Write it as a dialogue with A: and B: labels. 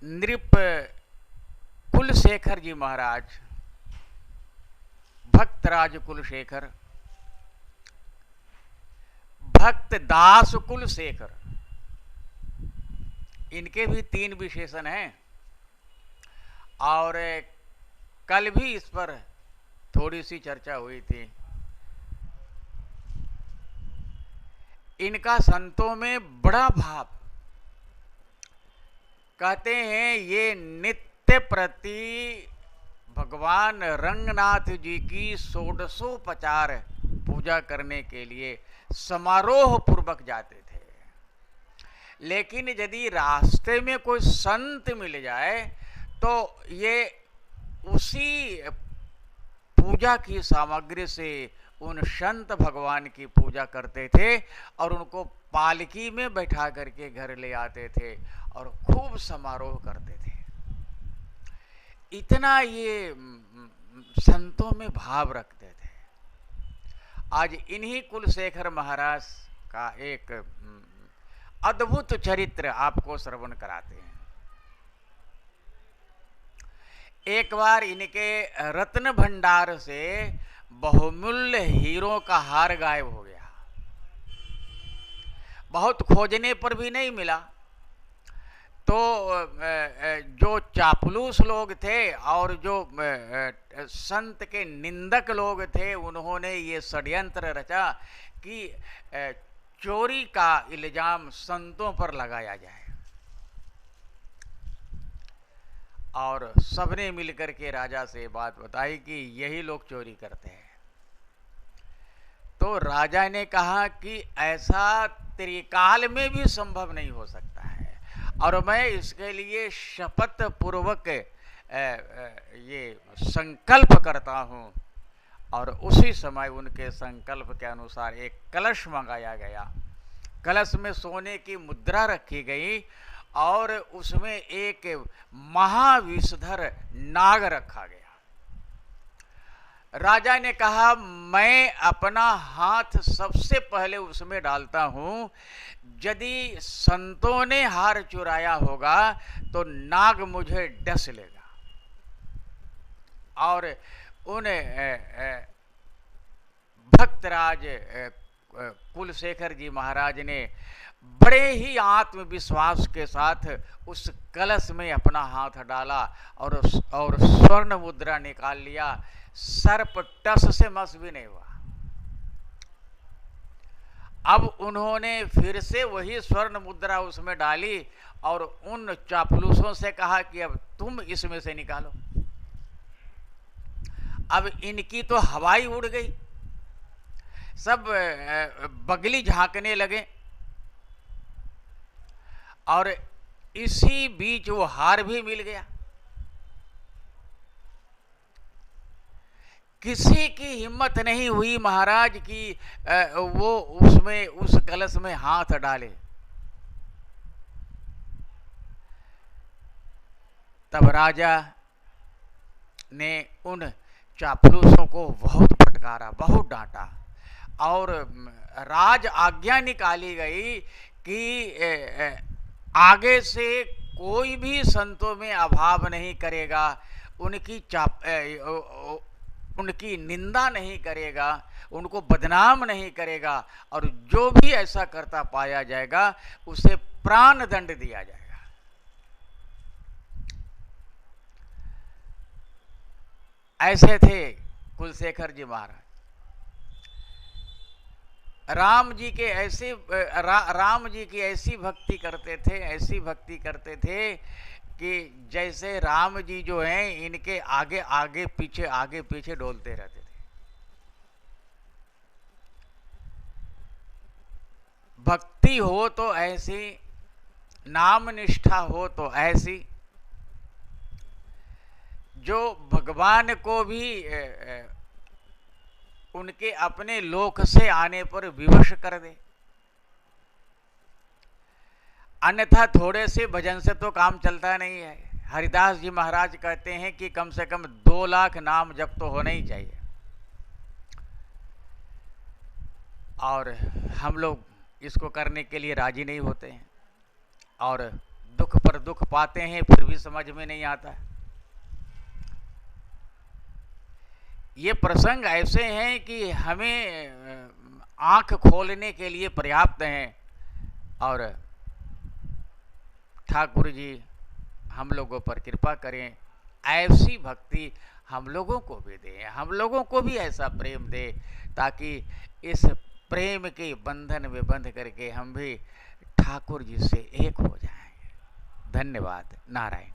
A: नृप कुलशेखर जी महाराज, भक्तराज कुलशेखर, भक्त दास कुलशेखर, इनके भी 3 विशेषण हैं। और कल भी इस पर थोड़ी सी चर्चा हुई थी। इनका संतों में बड़ा भाव, कहते हैं ये नित्य प्रति भगवान रंगनाथ जी की 1650 पूजा करने के लिए समारोह पूर्वक जाते थे। लेकिन यदि रास्ते में कोई संत मिल जाए तो ये उसी पूजा की सामग्री से उन संत भगवान की पूजा करते थे और उनको पालकी में बैठा करके घर ले आते थे और खूब समारोह करते थे। इतना ये संतों में भाव रखते थे। आज इन्हीं कुलशेखर महाराज का एक अद्भुत चरित्र आपको श्रवण कराते हैं। एक बार इनके रत्न भंडार से बहुमूल्य हीरों का हार गायब हो गया। बहुत खोजने पर भी नहीं मिला। तो जो चापलूस लोग थे और जो संत के निंदक लोग थे, उन्होंने ये षड्यंत्र रचा कि चोरी का इल्जाम संतों पर लगाया जाए। और सबने मिलकर के राजा से बात बताई कि यही लोग चोरी करते हैं। तो राजा ने कहा कि ऐसा त्रिकाल में भी संभव नहीं हो सकता है और मैं इसके लिए शपथ पूर्वक ये संकल्प करता हूँ। और उसी समय उनके संकल्प के अनुसार एक कलश मंगाया गया। कलश में सोने की मुद्रा रखी गई और उसमें एक महाविषधर नाग रखा गया। राजा ने कहा मैं अपना हाथ सबसे पहले उसमें डालता हूं, यदि संतों ने हार चुराया होगा तो नाग मुझे डस लेगा। और उन भक्तराज कुलशेखर जी महाराज ने बड़े ही आत्मविश्वास के साथ उस कलश में अपना हाथ डाला और स्वर्ण मुद्रा निकाल लिया। सर्प टस से मस भी नहीं हुआ। अब उन्होंने फिर से वही स्वर्ण मुद्रा उसमें डाली और उन चापलूसों से कहा कि अब तुम इसमें से निकालो। अब इनकी तो हवाई उड़ गई, सब बगली झांकने लगे और इसी बीच वो हार भी मिल गया। किसी की हिम्मत नहीं हुई महाराज की वो उसमें उस कलश में हाथ डाले। तब राजा ने उन चापलूसों को बहुत फटकारा, बहुत डांटा और राज आज्ञा निकाली गई कि आगे से कोई भी संतों में अभाव नहीं करेगा, उनकी निंदा नहीं करेगा, उनको बदनाम नहीं करेगा और जो भी ऐसा करता पाया जाएगा उसे प्राण दंड दिया जाएगा। ऐसे थे कुलशेखर जी महाराज। राम जी की ऐसी भक्ति करते थे, ऐसी भक्ति करते थे कि जैसे राम जी जो हैं इनके आगे आगे पीछे डोलते रहते थे। भक्ति हो तो ऐसी, नाम निष्ठा हो तो ऐसी, जो भगवान को भी उनके अपने लोक से आने पर विवश कर दे। अन्यथा थोड़े से भजन से तो काम चलता नहीं है। हरिदास जी महाराज कहते हैं कि कम से कम 2 लाख नाम जप तो होना ही चाहिए। और हम लोग इसको करने के लिए राजी नहीं होते हैं और दुख दुख पर दुख पाते हैं फिर भी समझ में नहीं आता। ये प्रसंग ऐसे हैं कि हमें आंख खोलने के लिए पर्याप्त हैं, और ठाकुर जी हम लोगों पर कृपा करें, ऐसी भक्ति हम लोगों को भी दें, हम लोगों को भी ऐसा प्रेम दे, ताकि इस प्रेम के बंधन में बंध करके हम भी ठाकुर जी से एक हो जाएं। धन्यवाद। नारायण।